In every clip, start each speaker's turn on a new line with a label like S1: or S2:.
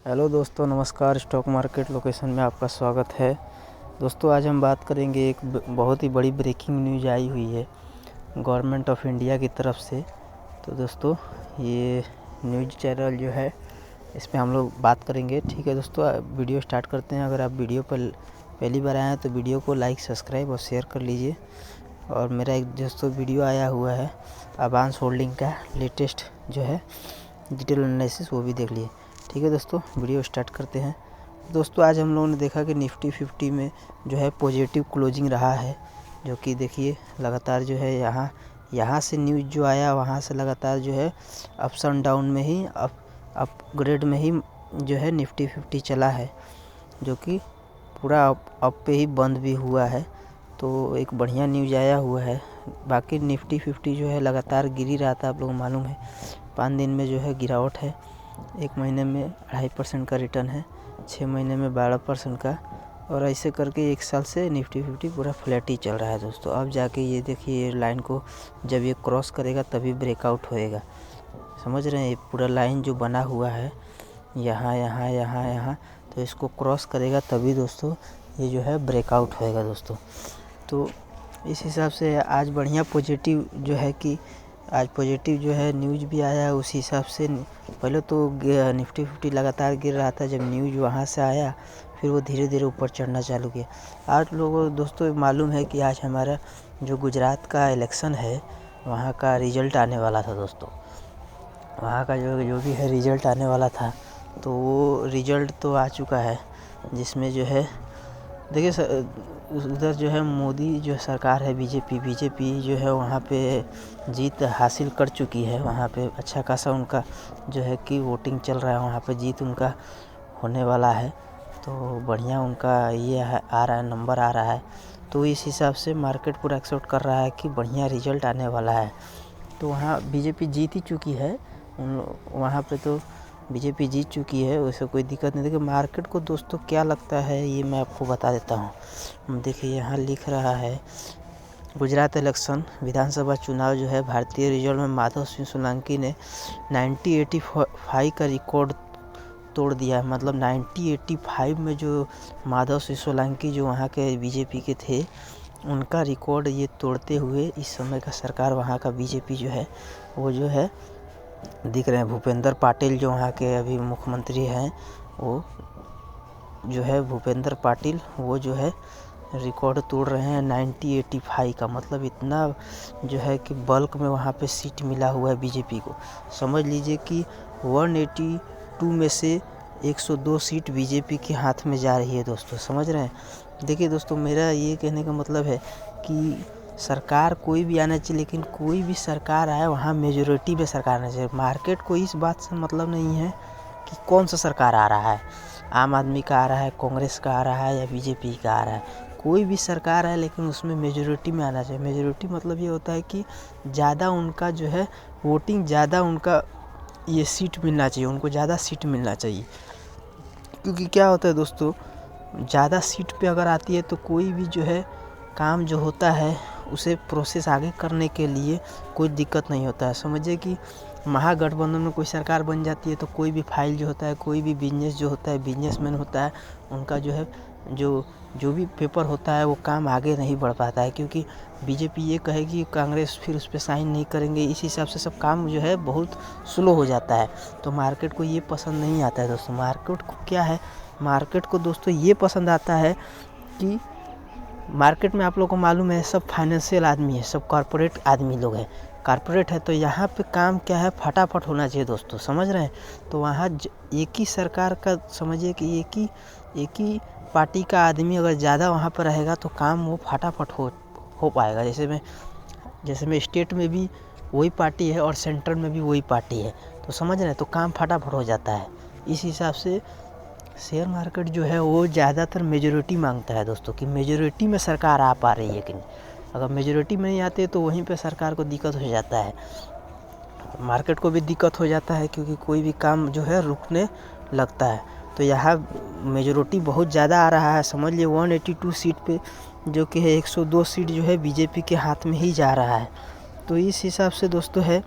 S1: Hello दोस्तों, नमस्कार। Stock market location में आपका स्वागत है। दोस्तों, आज हम बात करेंगे एक बहुत ही बड़ी ब्रेकिंग न्यूज़ आई हुई है गवर्नमेंट ऑफ इंडिया की तरफ से। तो दोस्तों, ये न्यूज़ चैनल जो है इस पे हम लोग बात करेंगे। ठीक है दोस्तों, वीडियो स्टार्ट करते हैं। अगर आप वीडियो पर पहली बार आए हैं तो वीडियो को लाइक, सब्सक्राइब और शेयर कर लीजिए। और मेरा एक दोस्तों वीडियो आया हुआ है अवांश होल्डिंग का लेटेस्ट जो है डिटेल एनालिसिस, वो भी देख लिए। ठीक है दोस्तों, वीडियो स्टार्ट करते हैं। दोस्तों, आज हम लोगों ने देखा कि निफ्टी 50 में जो है पॉजिटिव क्लोजिंग रहा है, जो कि देखिए लगातार जो है यहाँ से न्यूज़ जो आया वहाँ से लगातार जो है अप्स एंड डाउन में ही अपग्रेड में ही जो है निफ्टी 50 चला है, जो कि पूरा अप पे ही बंद भी हुआ है। तो एक बढ़िया न्यूज़ आया हुआ है। बाकी निफ्टी 50 जो है लगातार गिर ही रहा था, आप लोगों को मालूम है। 5 दिन में जो है गिरावट है। 1 महीने में 2.5% का रिटर्न है, 6 महीने में 12% का, और ऐसे करके 1 साल से निफ्टी 50 पूरा फ्लैट ही चल रहा है दोस्तों। अब जाके ये देखिए लाइन को जब ये क्रॉस करेगा तभी ब्रेकआउट होएगा। समझ रहे हैं? ये पूरा लाइन जो बना हुआ है यहाँ यहाँ यहाँ यहाँ, तो इसको क्रॉस करेगा तभी दोस्तों ये जो है ब्रेकआउट होएगा दोस्तों। तो इस हिसाब से आज बढ़िया पॉजिटिव जो है कि आज पॉजिटिव जो है न्यूज़ भी आया है। उसी हिसाब से पहले तो निफ्टी 50 लगातार गिर रहा था, जब न्यूज़ वहाँ से आया फिर वो धीरे धीरे ऊपर चढ़ना चालू किया। आज लोगों दोस्तों मालूम है कि आज हमारा जो गुजरात का इलेक्शन है वहाँ का रिज़ल्ट आने वाला था दोस्तों। वहाँ का जो भी है रिज़ल्ट आने वाला था, तो वो रिज़ल्ट तो आ चुका है, जिसमें जो है देखिए उधर जो है मोदी जो सरकार है बीजेपी जो है वहाँ पे जीत हासिल कर चुकी है। वहाँ पे अच्छा खासा उनका जो है कि वोटिंग चल रहा है, वहाँ पे जीत उनका होने वाला है। तो बढ़िया उनका ये आ रहा है, नंबर आ रहा है। तो इस हिसाब से मार्केट पूरा एक्सेप्ट कर रहा है कि बढ़िया रिजल्ट आने वाला है। तो वहाँ बीजेपी जीत ही चुकी है, वहाँ पे तो बीजेपी जीत चुकी है, वैसे कोई दिक्कत नहीं। देखिए मार्केट को दोस्तों क्या लगता है ये मैं आपको बता देता हूँ। देखिए यहाँ लिख रहा है गुजरात इलेक्शन विधानसभा चुनाव जो है भारतीय रिजल्ट में माधव सिंह सोलंकी ने 1985 का रिकॉर्ड तोड़ दिया है। मतलब 1985 में जो माधव सिंह सोलंकी जो वहाँ के बीजेपी के थे, उनका रिकॉर्ड ये तोड़ते हुए इस समय का सरकार वहाँ का बीजेपी जो है वो जो है दिख रहे हैं। भूपेंद्र पाटिल जो वहाँ के अभी मुख्यमंत्री हैं, वो जो है भूपेंद्र पाटिल, वो जो है रिकॉर्ड तोड़ रहे हैं 1985 का। मतलब इतना जो है कि बल्क में वहाँ पे सीट मिला हुआ है बीजेपी को। समझ लीजिए कि 182 में से 102 सीट बीजेपी के हाथ में जा रही है दोस्तों। समझ रहे हैं? देखिए दोस्तों, मेरा ये कहने का मतलब है कि सरकार कोई भी आना चाहिए, लेकिन कोई भी सरकार आए वहाँ मेजॉरिटी में सरकार आना चाहिए। मार्केट को इस बात से मतलब नहीं है कि कौन सा सरकार आ रहा है, आम आदमी का आ रहा है, कांग्रेस का आ रहा है या बीजेपी का आ रहा है। कोई भी सरकार है लेकिन उसमें मेजॉरिटी में आना चाहिए। मेजॉरिटी मतलब ये होता है कि ज़्यादा उनका जो है वोटिंग, ज़्यादा उनका ये सीट मिलना चाहिए, उनको ज़्यादा सीट मिलना चाहिए। क्योंकि क्या होता है दोस्तों, ज़्यादा सीट पे अगर आती है तो कोई भी जो है काम जो होता है उसे प्रोसेस आगे करने के लिए कोई दिक्कत नहीं होता है। समझिए कि महागठबंधन में कोई सरकार बन जाती है तो कोई भी फाइल जो होता है, कोई भी बिजनेस जो होता है, बिजनेसमैन होता है, उनका जो है जो भी पेपर होता है वो काम आगे नहीं बढ़ पाता है। क्योंकि बीजेपी ये कहेगी, कांग्रेस फिर उस पर साइन नहीं करेंगे, इस हिसाब से सब काम जो है बहुत स्लो हो जाता है। तो मार्केट को ये पसंद नहीं आता है दोस्तों। मार्केट को क्या है, मार्केट को दोस्तों ये पसंद आता है कि मार्केट में आप लोगों को मालूम है सब फाइनेंशियल आदमी है, सब कॉर्पोरेट आदमी लोग हैं, कॉर्पोरेट है। तो यहाँ पे काम क्या है, फटाफट होना चाहिए दोस्तों। समझ रहे हैं? तो वहाँ एक ही सरकार का समझिए कि एक ही पार्टी का आदमी अगर ज़्यादा वहाँ पर रहेगा तो काम वो फटाफट हो पाएगा। जैसे में स्टेट में भी वही पार्टी है और सेंट्रल में भी वही पार्टी है, तो समझ रहे हैं, तो काम फटाफट हो जाता है। इस हिसाब से शेयर मार्केट जो है वो ज़्यादातर मेजॉरिटी मांगता है दोस्तों, कि मेजॉरिटी में सरकार आ पा रही है कि नहीं। अगर मेजॉरिटी में नहीं आते तो वहीं पे सरकार को दिक्कत हो जाता है, मार्केट को भी दिक्कत हो जाता है, क्योंकि कोई भी काम जो है रुकने लगता है। तो यहाँ मेजॉरिटी बहुत ज़्यादा आ रहा है। समझ लिए 182 सीट पे जो कि है 102 सीट जो है बीजेपी के हाथ में ही जा रहा है। तो इस हिसाब से दोस्तों है,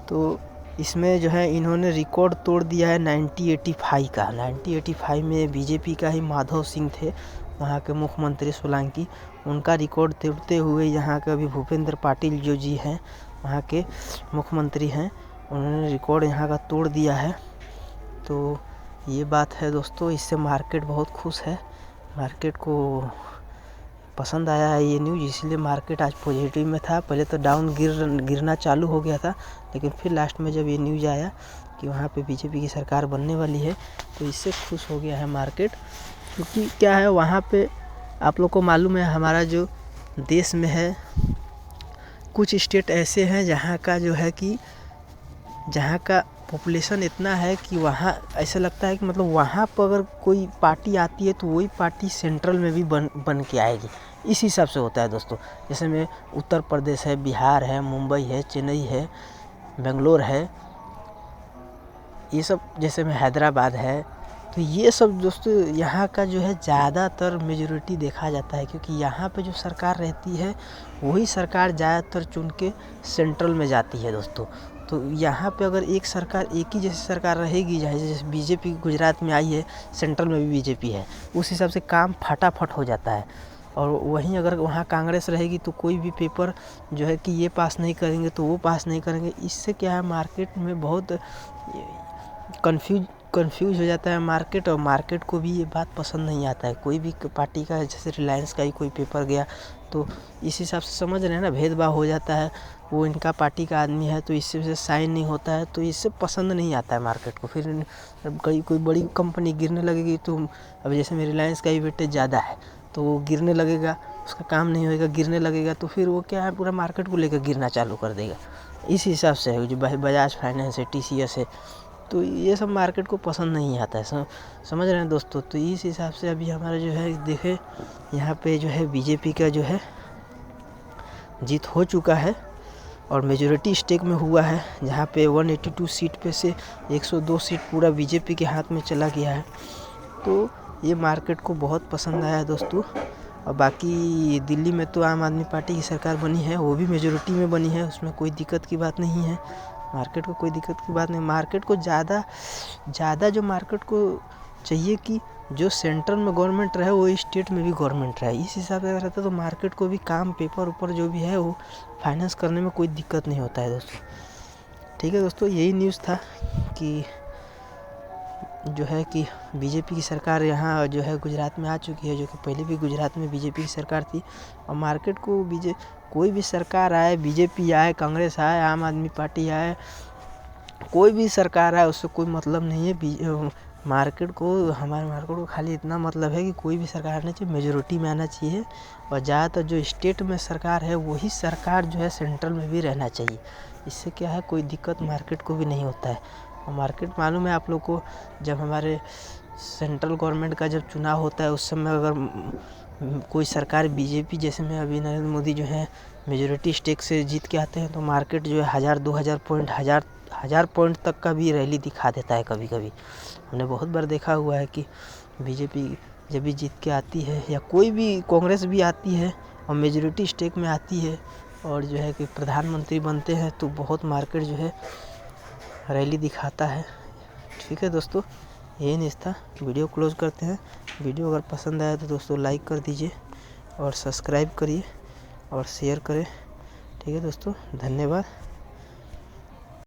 S1: तो इसमें जो है इन्होंने रिकॉर्ड तोड़ दिया है 1985 का। 1985 में बीजेपी का ही माधव सिंह थे वहाँ के मुख्यमंत्री सोलंकी, उनका रिकॉर्ड तोड़ते हुए यहाँ के अभी भूपेंद्र पाटिल जो जी हैं वहाँ के मुख्यमंत्री हैं, उन्होंने रिकॉर्ड यहाँ का तोड़ दिया है। तो ये बात है दोस्तों, इससे मार्केट बहुत खुश है, मार्केट को पसंद आया है ये न्यूज़, इसलिए मार्केट आज पॉजिटिव में था। पहले तो डाउन गिरना चालू हो गया था, लेकिन फिर लास्ट में जब ये न्यूज़ आया कि वहाँ पे बीजेपी की सरकार बनने वाली है तो इससे खुश हो गया है मार्केट। क्योंकि क्या है, वहाँ पे आप लोग को मालूम है हमारा जो देश में है कुछ स्टेट ऐसे हैं जहाँ का जो है कि जहाँ का पॉपुलेशन इतना है कि वहाँ ऐसा लगता है कि मतलब वहाँ पर अगर कोई पार्टी आती है तो वही पार्टी सेंट्रल में भी बन के आएगी। इस हिसाब से होता है दोस्तों। जैसे में उत्तर प्रदेश है, बिहार है, मुंबई है, चेन्नई है, बेंगलोर है, ये सब, जैसे में हैदराबाद है, तो ये सब दोस्तों यहाँ का जो है ज़्यादातर मेजॉरिटी देखा जाता है। क्योंकि यहाँ पे जो सरकार रहती है वही सरकार ज़्यादातर चुन के सेंट्रल में जाती है दोस्तों। तो यहाँ पे अगर एक सरकार एक ही जैसी सरकार रहेगी, जैसे बीजेपी गुजरात में आई है, सेंट्रल में भी बीजेपी है, उस हिसाब से काम फटाफट हो जाता है। और वहीं अगर वहाँ कांग्रेस रहेगी तो कोई भी पेपर जो है कि ये पास नहीं करेंगे तो वो पास नहीं करेंगे। इससे क्या है, मार्केट में बहुत कंफ्यूज हो जाता है मार्केट, और मार्केट को भी ये बात पसंद नहीं आता है। कोई भी पार्टी का, जैसे रिलायंस का ही कोई पेपर गया तो इस हिसाब से समझ रहे हैं ना, भेदभाव हो जाता है। वो इनका पार्टी का आदमी है तो इससे साइन नहीं होता है, तो इससे पसंद नहीं आता है मार्केट को। फिर कोई बड़ी कंपनी गिरने लगेगी तो अब जैसे मेरे रिलायंस का ही वेटेज ज़्यादा है तो वो गिरने लगेगा, उसका काम नहीं होएगा, गिरने लगेगा तो फिर वो क्या है, पूरा मार्केट को लेकर गिरना चालू कर देगा। इस हिसाब से है जो बजाज फाइनेंस है, TCS है, तो ये सब मार्केट को पसंद नहीं आता है। समझ रहे हैं दोस्तों। तो इस हिसाब से अभी हमारा जो है देखे यहाँ पे जो है बीजेपी का जो है जीत हो चुका है और मेजॉरिटी स्टेक में हुआ है, जहाँ पे 182 सीट पे से 102 सीट पूरा बीजेपी के हाथ में चला गया है। तो ये मार्केट को बहुत पसंद आया है दोस्तों। और बाकी दिल्ली में तो आम आदमी पार्टी की सरकार बनी है, वो भी मेजॉरिटी में बनी है, उसमें कोई दिक्कत की बात नहीं है। मार्केट को कोई दिक्कत की बात नहीं। मार्केट को ज़्यादा जो मार्केट को चाहिए कि जो सेंट्रल में गवर्नमेंट रहे वो स्टेट में भी गवर्नमेंट रहे। इस हिसाब से रहता तो मार्केट को भी काम पेपर ऊपर जो भी है वो फाइनेंस करने में कोई दिक्कत नहीं होता है दोस्तों। ठीक है दोस्तों, यही न्यूज़ था कि जो है कि बीजेपी की सरकार यहाँ जो है गुजरात में आ चुकी है, जो कि पहले भी गुजरात में बीजेपी की सरकार थी। और मार्केट को कोई भी सरकार आए, बीजेपी आए, कांग्रेस आए, आम आदमी पार्टी आए, कोई भी सरकार आए, उससे कोई मतलब नहीं है। मार्केट को, हमारे मार्केट को खाली इतना मतलब है कि कोई भी सरकार आना चाहिए, मेजॉरिटी में आना चाहिए, और ज़्यादातर जो स्टेट में सरकार है वही सरकार जो है सेंट्रल में भी रहना चाहिए। इससे क्या है, कोई दिक्कत मार्केट को भी नहीं होता है। और मार्केट मालूम है आप लोग को, जब हमारे सेंट्रल गवर्नमेंट का जब चुनाव होता है उस समय अगर कोई सरकार बीजेपी, जैसे में अभी नरेंद्र मोदी जो है मेजॉरिटी स्टेक से जीत के आते हैं तो मार्केट जो है 1000-2000 पॉइंट, हज़ार पॉइंट तक का भी रैली दिखा देता है कभी कभी। हमने बहुत बार देखा हुआ है कि बीजेपी जब भी जीत के आती है, या कोई भी कांग्रेस भी आती है और मेजॉरिटी स्टेक में आती है और जो है कि प्रधानमंत्री बनते हैं, तो बहुत मार्केट जो है रैली दिखाता है। ठीक है दोस्तों, यही न्यूज़ था। वीडियो क्लोज करते हैं। वीडियो अगर पसंद आया तो दोस्तों लाइक कर दीजिए और सब्सक्राइब करिए और शेयर करें। ठीक है दोस्तों, धन्यवाद।